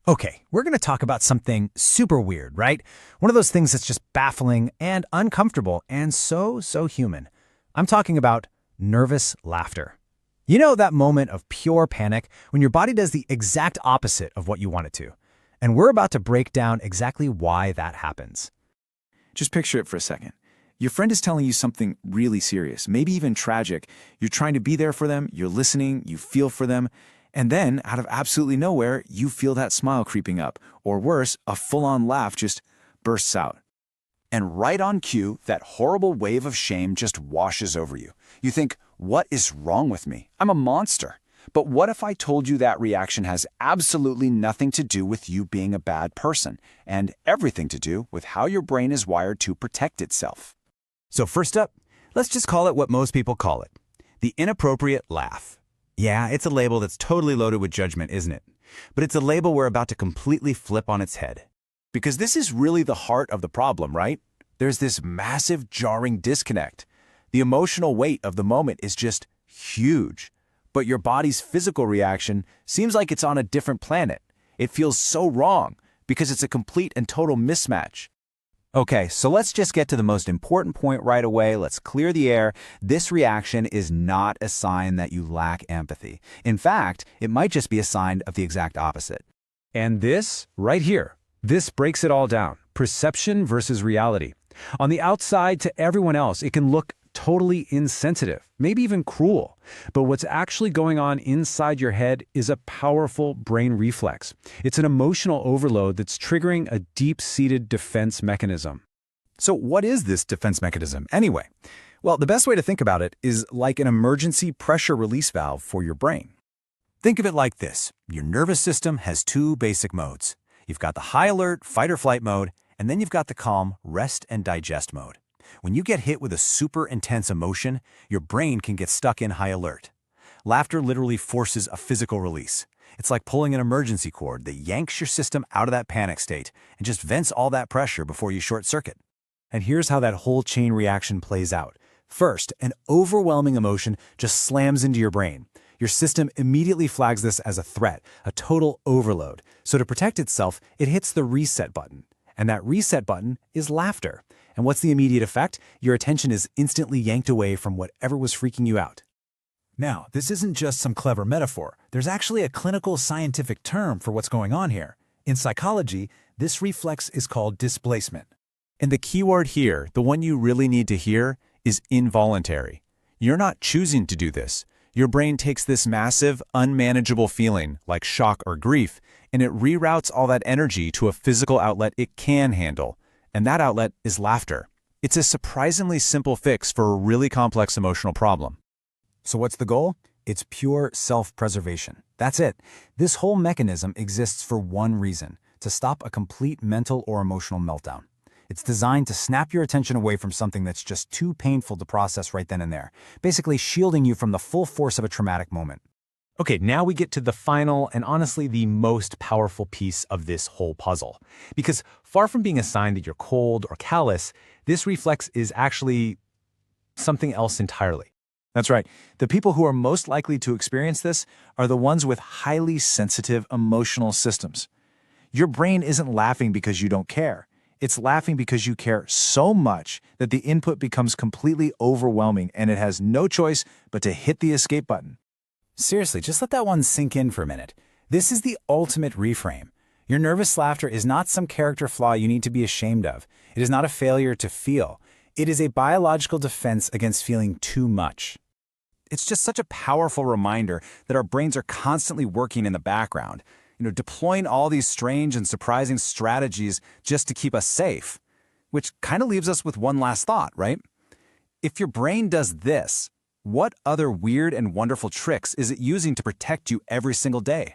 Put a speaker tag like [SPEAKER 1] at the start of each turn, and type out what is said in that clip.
[SPEAKER 1] Okay, we're going to talk about something super weird, right? One of those things that's just baffling and uncomfortable and so human. I'm talking about nervous laughter. You know that moment of pure panic when your body does the exact opposite of what you want it to. And we're about to break down exactly why that happens.
[SPEAKER 2] Just picture it for a second. Your friend is telling you something really serious, maybe even tragic. You're trying to be there for them, you're listening, you feel for them, and then, out of absolutely nowhere, you feel that smile creeping up, or worse, a full-on laugh just bursts out. And right on cue, that horrible wave of shame just washes over you. You think, what is wrong with me? I'm a monster. But what if I told you that reaction has absolutely nothing to do with you being a bad person, and everything to do with how your brain is wired to protect itself?
[SPEAKER 3] So first up, let's just call it what most people call it, the inappropriate laugh. Yeah, it's a label that's totally loaded with judgment, isn't it? But it's a label we're about to completely flip on its head.
[SPEAKER 2] Because this is really the heart of the problem, right? There's this massive, jarring disconnect. The emotional weight of the moment is just huge. But your body's physical reaction seems like it's on a different planet. It feels so wrong because it's a complete and total mismatch.
[SPEAKER 3] Okay, so let's just get to the most important point right away. Let's clear the air. This reaction is not a sign that you lack empathy. In fact, it might just be a sign of the exact opposite.
[SPEAKER 4] And this, right here, this breaks it all down. Perception versus reality. On the outside, to everyone else, it can look totally insensitive, maybe even cruel. But what's actually going on inside your head is a powerful brain reflex. It's an emotional overload that's triggering a deep-seated defense mechanism.
[SPEAKER 1] So what is this defense mechanism anyway? Well, the best way to think about it is like an emergency pressure release valve for your brain. Think of it like this. Your nervous system has two basic modes. You've got the high alert, fight or flight mode, and then you've got the calm, rest and digest mode. When you get hit with a super intense emotion, your brain can get stuck in high alert. Laughter literally forces a physical release. It's like pulling an emergency cord that yanks your system out of that panic state and just vents all that pressure before you short circuit. And here's how that whole chain reaction plays out. First, an overwhelming emotion just slams into your brain. Your system immediately flags this as a threat, a total overload. So to protect itself, it hits the reset button. And that reset button is laughter. And what's the immediate effect? Your attention is instantly yanked away from whatever was freaking you out.
[SPEAKER 5] Now, this isn't just some clever metaphor. There's actually a clinical scientific term for what's going on here. In psychology, this reflex is called displacement.
[SPEAKER 2] And the key word here, the one you really need to hear, is involuntary. You're not choosing to do this. Your brain takes this massive, unmanageable feeling, like shock or grief, and it reroutes all that energy to a physical outlet it can handle. And that outlet is laughter. It's a surprisingly simple fix for a really complex emotional problem.
[SPEAKER 1] So what's the goal? It's pure self-preservation. That's it. This whole mechanism exists for one reason: to stop a complete mental or emotional meltdown. It's designed to snap your attention away from something that's just too painful to process right then and there, basically shielding you from the full force of a traumatic moment.
[SPEAKER 4] Okay, now we get to the final and honestly the most powerful piece of this whole puzzle. Because far from being a sign that you're cold or callous, this reflex is actually something else entirely.
[SPEAKER 2] That's right. The people who are most likely to experience this are the ones with highly sensitive emotional systems. Your brain isn't laughing because you don't care. It's laughing because you care so much that the input becomes completely overwhelming and it has no choice but to hit the escape button.
[SPEAKER 1] Seriously, just let that one sink in for a minute. This is the ultimate reframe. Your nervous laughter is not some character flaw you need to be ashamed of. It is not a failure to feel. It is a biological defense against feeling too much. It's just such a powerful reminder that our brains are constantly working in the background, deploying all these strange and surprising strategies just to keep us safe. Which kind of leaves us with one last thought, right? If your brain does this, what other weird and wonderful tricks is it using to protect you every single day?